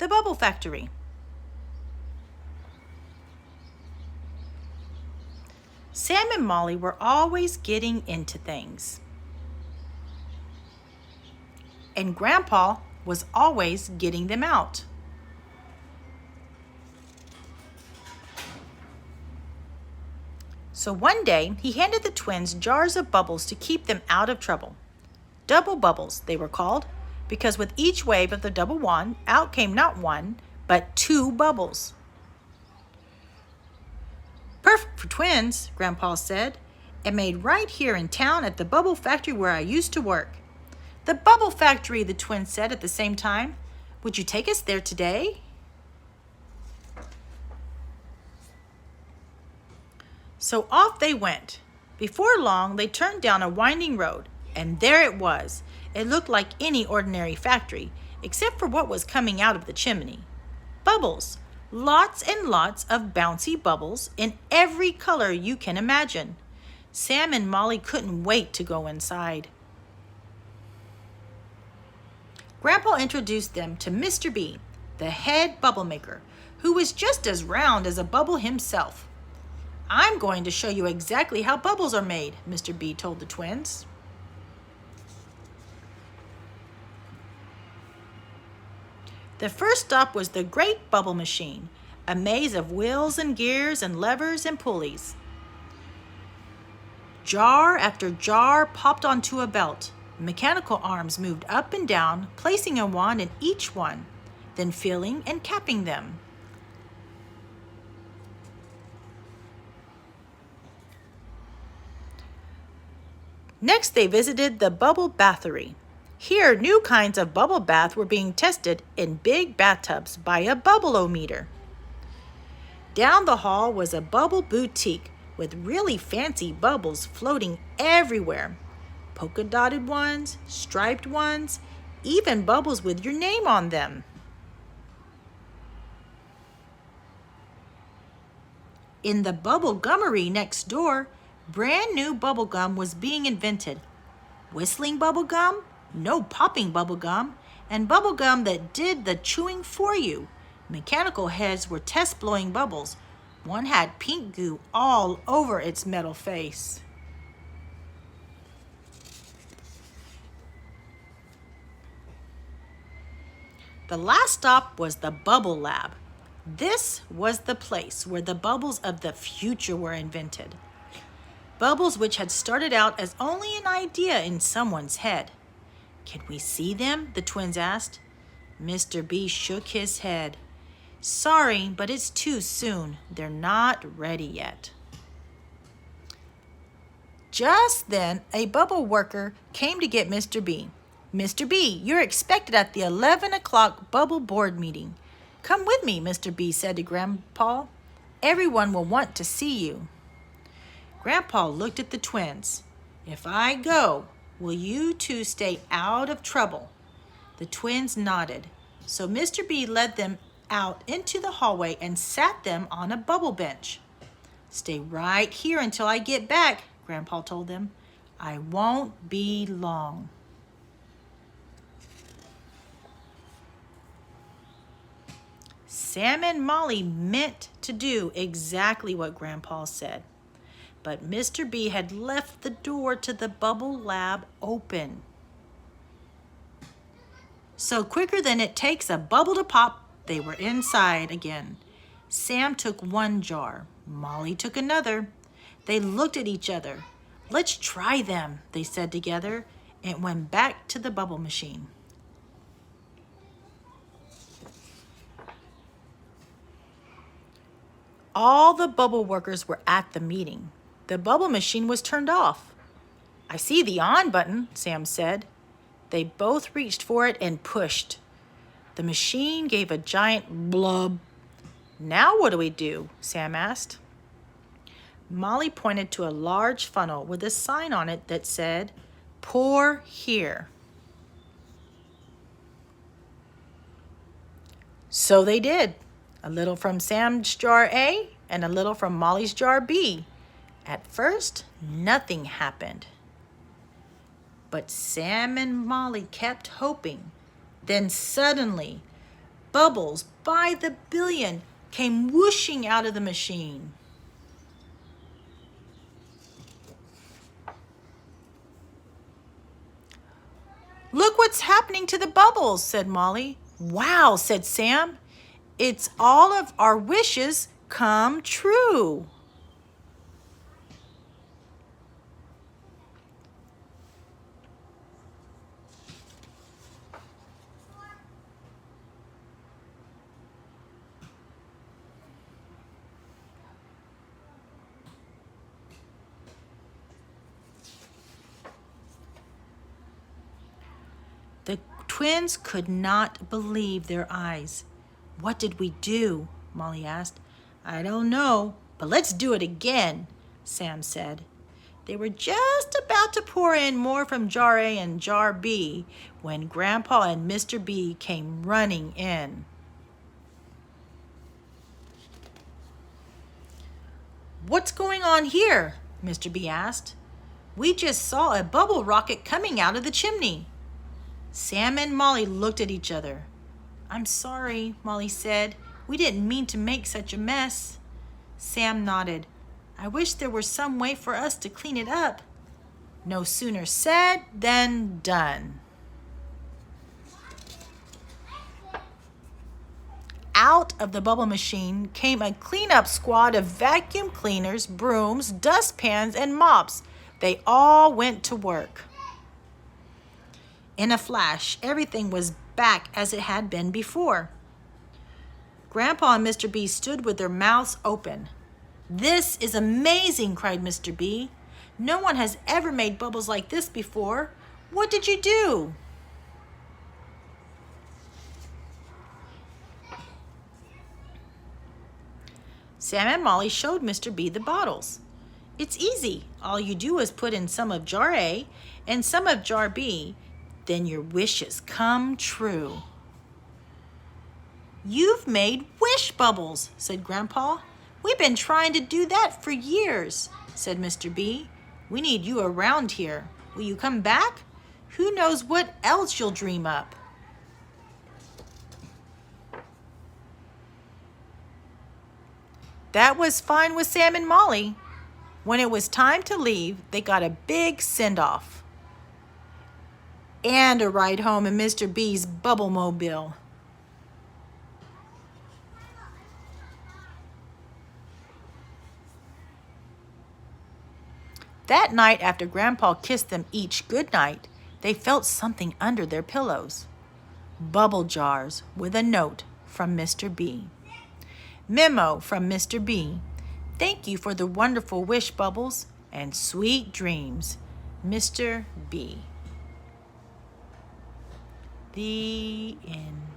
the bubble factory. Sam and Molly were always getting into things. And Grandpa was always getting them out. So one day, he handed the twins jars of bubbles to keep them out of trouble. Double bubbles, they were called, because with each wave of the double wand, out came not one, but 2 bubbles. Perfect for twins, Grandpa said, and made right here in town at the bubble factory where I used to work. The bubble factory, the twins said at the same time. Would you take us there today? So off they went. Before long, they turned down a winding road, and there it was. It looked like any ordinary factory, except for what was coming out of the chimney. Bubbles. Lots and lots of bouncy bubbles in every color you can imagine. Sam and Molly couldn't wait to go inside. Grandpa introduced them to Mr. B, the head bubble maker, who was just as round as a bubble himself. I'm going to show you exactly how bubbles are made, Mr. B told the twins. The first stop was the great bubble machine, a maze of wheels and gears and levers and pulleys. Jar after jar popped onto a belt. Mechanical arms moved up and down, placing a wand in each one, then filling and capping them. Next, they visited the bubble bathery. Here, new kinds of bubble bath were being tested in big bathtubs by a bubble-o-meter. Down the hall was a bubble boutique with really fancy bubbles floating everywhere. Polka-dotted ones, striped ones, even bubbles with your name on them. In the bubble gummery next door, brand new bubble gum was being invented. Whistling bubble gum, no popping bubble gum, and bubble gum that did the chewing for you. Mechanical heads were test blowing bubbles. One had pink goo all over its metal face. The last stop was the Bubble Lab. This was the place where the bubbles of the future were invented. Bubbles which had started out as only an idea in someone's head. Can we see them? The twins asked. Mr. B shook his head. Sorry, but it's too soon. They're not ready yet. Just then, a bubble worker came to get Mr. B. Mr. B, you're expected at the 11 o'clock bubble board meeting. Come with me, Mr. B said to Grandpa. Everyone will want to see you. Grandpa looked at the twins. If I go, will you two stay out of trouble? The twins nodded. So Mr. B led them out into the hallway and sat them on a bubble bench. Stay right here until I get back, Grandpa told them. I won't be long. Sam and Molly meant to do exactly what Grandpa said. But Mr. B had left the door to the bubble lab open. So quicker than it takes a bubble to pop, they were inside again. Sam took one jar. Molly took another. They looked at each other. Let's try them, they said together, and went back to the bubble machine. All the bubble workers were at the meeting. The bubble machine was turned off. I see the on button, Sam said. They both reached for it and pushed. The machine gave a giant blub. Now what do we do? Sam asked. Molly pointed to a large funnel with a sign on it that said, pour here. So they did. A little from Sam's jar A and a little from Molly's jar B. At first, nothing happened. But Sam and Molly kept hoping. Then suddenly, Bubbles by the billion came whooshing out of the machine. "Look what's happening to the bubbles," said Molly. "Wow," said Sam. "It's all of our wishes come true." The twins could not believe their eyes. "What did we do?" Molly asked. "I don't know, but let's do it again," Sam said. They were just about to pour in more from jar A and jar B when Grandpa and Mr. B came running in. "What's going on here?" Mr. B asked. "We just saw a bubble rocket coming out of the chimney." Sam and Molly looked at each other. "I'm sorry," Molly said. "We didn't mean to make such a mess." Sam nodded. "I wish there were some way for us to clean it up." No sooner said than done. Out of the bubble machine came a cleanup squad of vacuum cleaners, brooms, dustpans, and mops. They all went to work. In a flash, everything was back as it had been before. Grandpa and Mr. B stood with their mouths open. "This is amazing," cried Mr. B. "No one has ever made bubbles like this before. What did you do?" Sam and Molly showed Mr. B the bottles. "It's easy. All you do is put in some of jar A and some of jar B. Then your wishes come true." "You've made wish bubbles," said Grandpa. "We've been trying to do that for years," said Mr. B. "We need you around here. Will you come back? Who knows what else you'll dream up?" That was fine with Sam and Molly. When it was time to leave, they got a big send-off and a ride home in Mr. B's Bubble-mobile. That night, after Grandpa kissed them each good night, they felt something under their pillows. Bubble jars with a note from Mr. B. Memo from Mr. B. "Thank you for the wonderful wish bubbles and sweet dreams, Mr. B." The end.